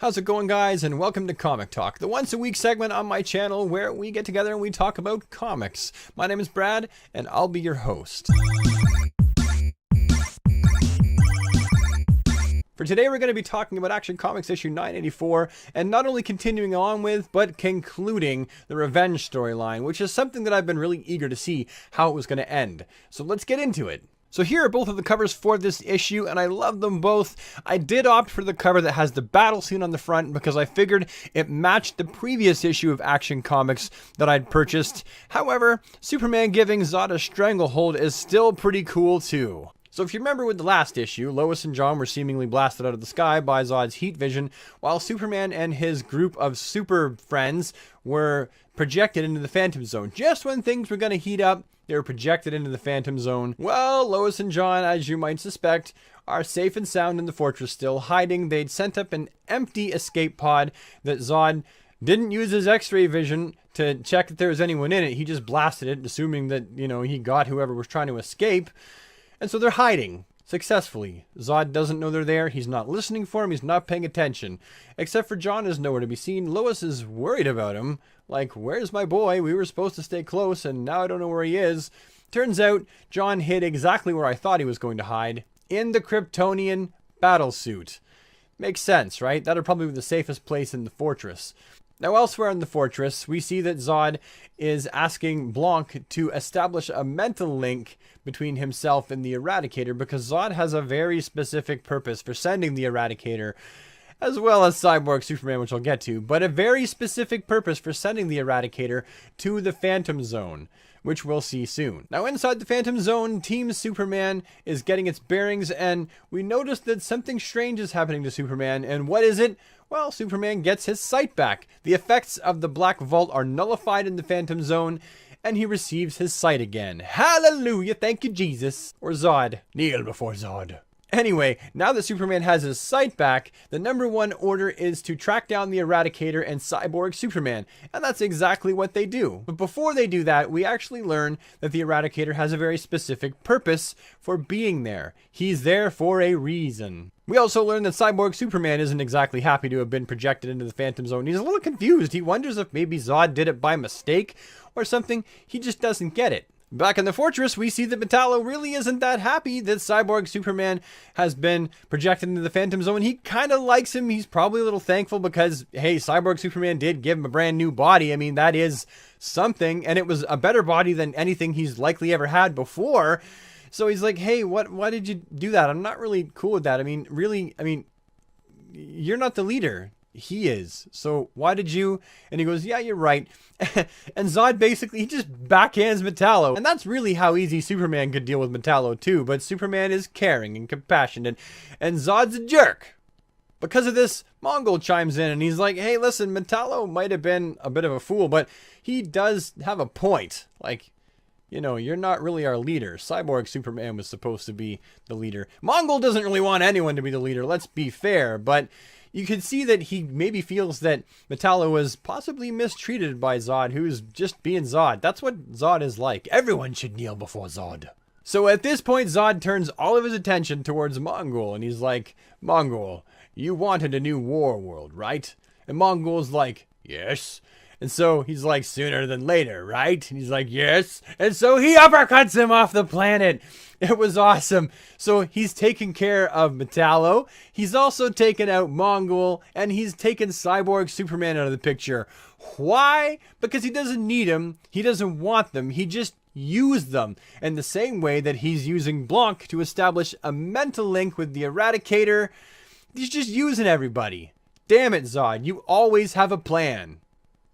How's it going, guys, and welcome to Comic Talk, the once-a-week segment on my channel where we get together and we talk about comics. My name is Brad, and I'll be your host. For today, we're going to be talking about Action Comics issue 984, and not only continuing on with, but concluding the Revenge storyline, which is something that I've been really eager to see how it was going to end. So let's get into it. So here are both of the covers for this issue, and I love them both. I did opt for the cover that has the battle scene on the front because I figured it matched the previous issue of Action Comics that I'd purchased. However, Superman giving Zod a stranglehold is still pretty cool too. So if you remember with the last issue, Lois and John were seemingly blasted out of the sky by Zod's heat vision, while Superman and his group of super friends were projected into the Phantom Zone. Just when things were going to heat up, they were projected into the Phantom Zone. Well, Lois and John, as you might suspect, are safe and sound in the fortress still, hiding. They'd sent up an empty escape pod that Zod didn't use his X-ray vision to check if there was anyone in it. He just blasted it, assuming that, he got whoever was trying to escape. And so they're hiding successfully. Zod doesn't know they're there. He's not listening for him. He's not paying attention. Except for John is nowhere to be seen. Lois is worried about him. Like, where's my boy? We were supposed to stay close, and now I don't know where he is. Turns out, John hid exactly where I thought he was going to hide. In the Kryptonian battlesuit. Makes sense, right? That'll probably be the safest place in the fortress. Now, elsewhere in the fortress, we see that Zod is asking Blanc to establish a mental link between himself and the Eradicator because Zod has a very specific purpose for sending the Eradicator, as well as Cyborg Superman, which I'll get to, but a very specific purpose for sending the Eradicator to the Phantom Zone, which we'll see soon. Now, inside the Phantom Zone, Team Superman is getting its bearings, and we notice that something strange is happening to Superman, and what is it? Well, Superman gets his sight back. The effects of the Black Vault are nullified in the Phantom Zone, and he receives his sight again. Hallelujah, thank you, Jesus. Or Zod. Kneel before Zod. Anyway, now that Superman has his sight back, the #1 order is to track down the Eradicator and Cyborg Superman, and that's exactly what they do. But before they do that, we actually learn that the Eradicator has a very specific purpose for being there. He's there for a reason. We also learn that Cyborg Superman isn't exactly happy to have been projected into the Phantom Zone. He's a little confused. He wonders if maybe Zod did it by mistake or something. He just doesn't get it. Back in the fortress, we see that Metallo really isn't that happy that Cyborg Superman has been projected into the Phantom Zone. He kind of likes him. He's probably a little thankful because, hey, Cyborg Superman did give him a brand new body. I mean, that is something, and it was a better body than anything he's likely ever had before. So he's like, hey, why did you do that? I'm not really cool with that. I mean, really, you're not the leader. He is. So why did you? And he goes, yeah, you're right. And Zod basically, he just backhands Metallo. And that's really how easy Superman could deal with Metallo too. But Superman is caring and compassionate. And Zod's a jerk. Because of this, Mongol chimes in and he's like, hey, listen, Metallo might have been a bit of a fool, but he does have a point. Like, you're not really our leader. Cyborg Superman was supposed to be the leader. Mongol doesn't really want anyone to be the leader, let's be fair. But you can see that he maybe feels that Metallo was possibly mistreated by Zod, who's just being Zod. That's what Zod is like. Everyone should kneel before Zod. So at this point, Zod turns all of his attention towards Mongol, and he's like, Mongol, you wanted a new war world, right? And Mongol's like, yes. And so he's like, sooner than later, right? And he's like, yes. And so he uppercuts him off the planet. It was awesome. So he's taken care of Metallo. He's also taken out Mongol. And he's taken Cyborg Superman out of the picture. Why? Because he doesn't need them. He doesn't want them. He just used them. In the same way that he's using Blanc to establish a mental link with the Eradicator. He's just using everybody. Damn it, Zod. You always have a plan.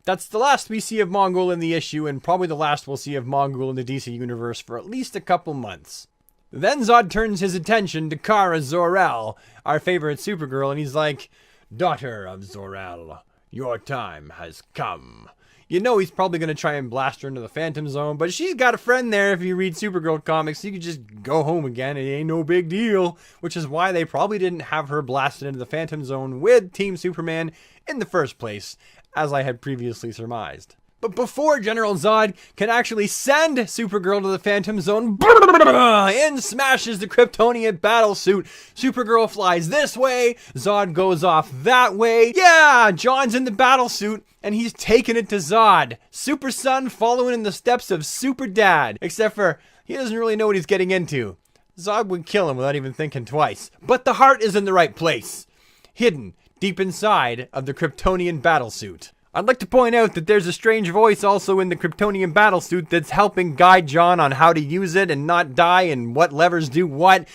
That's the last we see of Mongol in the issue, and probably the last we'll see of Mongol in the DC Universe for at least a couple months. Then Zod turns his attention to Kara Zor-El, our favorite Supergirl, and he's like, daughter of Zor-El, your time has come. He's probably going to try and blast her into the Phantom Zone, but she's got a friend there if you read Supergirl comics. You could just go home again. It ain't no big deal, which is why they probably didn't have her blasted into the Phantom Zone with Team Superman in the first place, as I had previously surmised. But before General Zod can actually send Supergirl to the Phantom Zone, in smashes the Kryptonian battlesuit. Supergirl flies this way, Zod goes off that way. Yeah, John's in the battlesuit, and he's taking it to Zod. Super Son following in the steps of Super Dad. Except for, he doesn't really know what he's getting into. Zod would kill him without even thinking twice. But the heart is in the right place. Hidden deep inside of the Kryptonian battlesuit. I'd like to point out that there's a strange voice also in the Kryptonian battlesuit that's helping guide John on how to use it and not die and what levers do what.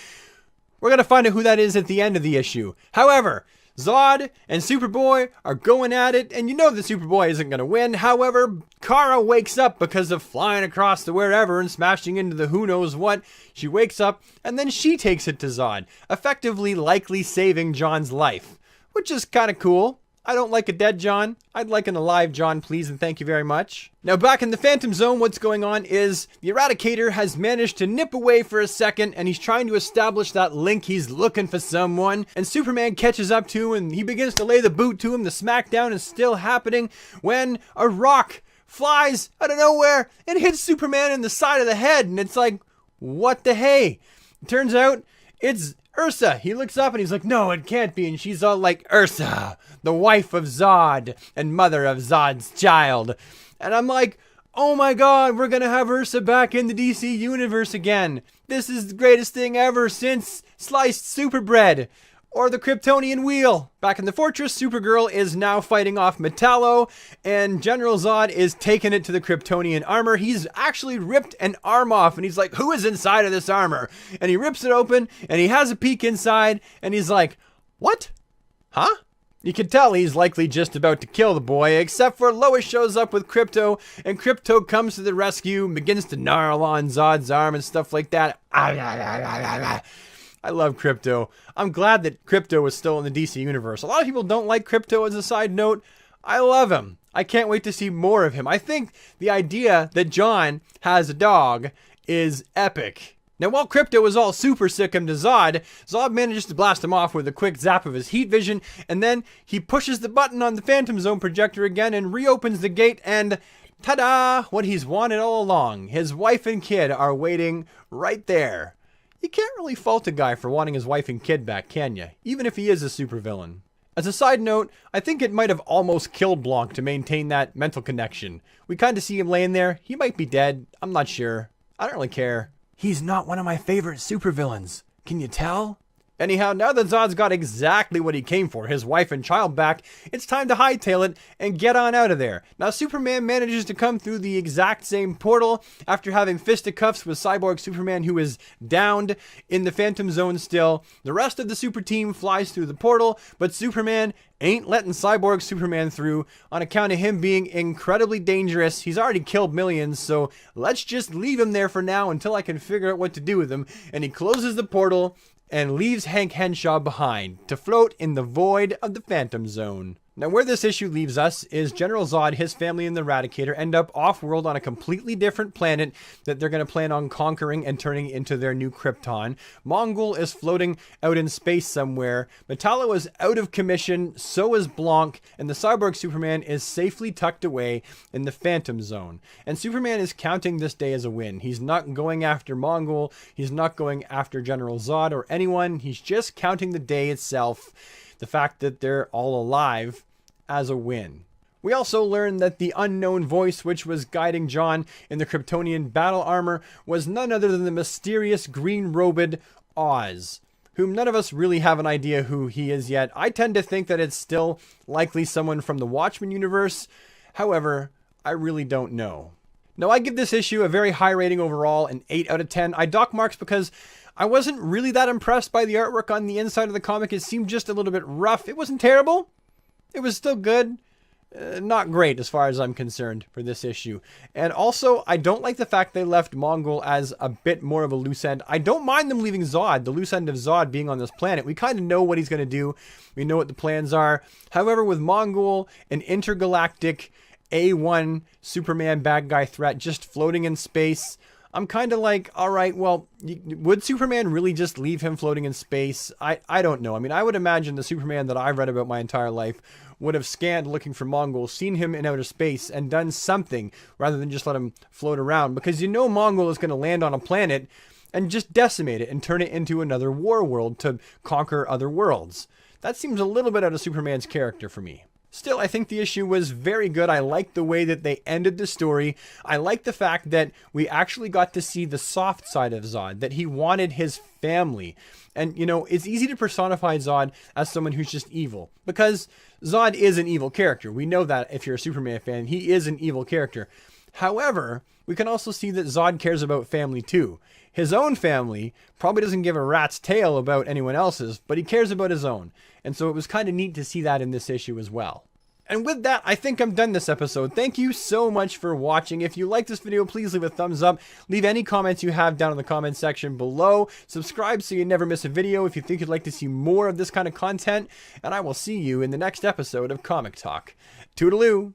We're going to find out who that is at the end of the issue. However, Zod and Superboy are going at it, and you know that Superboy isn't going to win. However, Kara wakes up because of flying across the wherever and smashing into the who knows what. She wakes up, and then she takes it to Zod, effectively likely saving John's life, which is kind of cool. I don't like a dead John. I'd like an alive John, please, and thank you very much. Now, back in the Phantom Zone, what's going on is the Eradicator has managed to nip away for a second, and he's trying to establish that link. He's looking for someone, and Superman catches up to him, and he begins to lay the boot to him. The smackdown is still happening when a rock flies out of nowhere and hits Superman in the side of the head, and it's like, what the hey? It turns out it's Ursa. He looks up and he's like, no, it can't be. And she's all like, Ursa, the wife of Zod and mother of Zod's child. And I'm like, oh my God, we're going to have Ursa back in the DC universe again. This is the greatest thing ever since sliced super bread. Or the Kryptonian wheel. Back in the fortress, Supergirl is now fighting off Metallo, and General Zod is taking it to the Kryptonian armor. He's actually ripped an arm off, and he's like, who is inside of this armor? And he rips it open, and he has a peek inside, and he's like, what? Huh? You can tell he's likely just about to kill the boy, except for Lois shows up with Krypto, and Krypto comes to the rescue and begins to gnarl on Zod's arm and stuff like that. I love Krypto. I'm glad that Krypto is still in the DC universe. A lot of people don't like Krypto as a side note. I love him. I can't wait to see more of him. I think the idea that John has a dog is epic. Now, while Krypto is all super sick him to Zod, Zod manages to blast him off with a quick zap of his heat vision, and then he pushes the button on the Phantom Zone projector again and reopens the gate, and ta-da! What he's wanted all along. His wife and kid are waiting right there. You can't really fault a guy for wanting his wife and kid back, can you? Even if he is a supervillain. As a side note, I think it might have almost killed Blanc to maintain that mental connection. We kind of see him laying there. He might be dead. I'm not sure. I don't really care. He's not one of my favorite supervillains. Can you tell? Anyhow, now that Zod's got exactly what he came for, his wife and child back, it's time to hightail it and get on out of there. Now, Superman manages to come through the exact same portal after having fisticuffs with Cyborg Superman, who is downed in the Phantom Zone still. The rest of the super team flies through the portal, but Superman ain't letting Cyborg Superman through on account of him being incredibly dangerous. He's already killed millions, so let's just leave him there for now until I can figure out what to do with him. And he closes the portal and leaves Hank Henshaw behind to float in the void of the Phantom Zone. Now, where this issue leaves us is General Zod, his family, and the Eradicator end up off-world on a completely different planet that they're going to plan on conquering and turning into their new Krypton. Mongol is floating out in space somewhere. Metallo is out of commission, so is Blanc, and the Cyborg Superman is safely tucked away in the Phantom Zone. And Superman is counting this day as a win. He's not going after Mongol, he's not going after General Zod or anyone, he's just counting the day itself, the fact that they're all alive, as a win. We also learned that the unknown voice which was guiding John in the Kryptonian battle armor was none other than the mysterious green-robed Oz, whom none of us really have an idea who he is yet. I tend to think that it's still likely someone from the Watchmen universe. However, I really don't know. Now, I give this issue a very high rating overall, an 8 out of 10. I dock marks because I wasn't really that impressed by the artwork on the inside of the comic. It seemed just a little bit rough. It wasn't terrible. It was still good. Not great as far as I'm concerned for this issue. And also, I don't like the fact they left Mongol as a bit more of a loose end. I don't mind them leaving Zod, the loose end of Zod, being on this planet. We kind of know what he's going to do. We know what the plans are. However, with Mongol, an intergalactic A1 Superman bad guy threat just floating in space, I'm kind of like, all right, well, would Superman really just leave him floating in space? I don't know. I mean, I would imagine the Superman that I've read about my entire life would have scanned looking for Mongol, seen him in outer space, and done something rather than just let him float around. Because Mongol is going to land on a planet and just decimate it and turn it into another war world to conquer other worlds. That seems a little bit out of Superman's character for me. Still, I think the issue was very good. I liked the way that they ended the story. I liked the fact that we actually got to see the soft side of Zod, that he wanted his family. And, it's easy to personify Zod as someone who's just evil, because Zod is an evil character. We know that if you're a Superman fan, he is an evil character. However, we can also see that Zod cares about family too. His own family probably doesn't give a rat's tail about anyone else's, but he cares about his own. And so it was kind of neat to see that in this issue as well. And with that, I think I'm done this episode. Thank you so much for watching. If you like this video, please leave a thumbs up. Leave any comments you have down in the comment section below. Subscribe so you never miss a video if you think you'd like to see more of this kind of content. And I will see you in the next episode of Comic Talk. Toodaloo!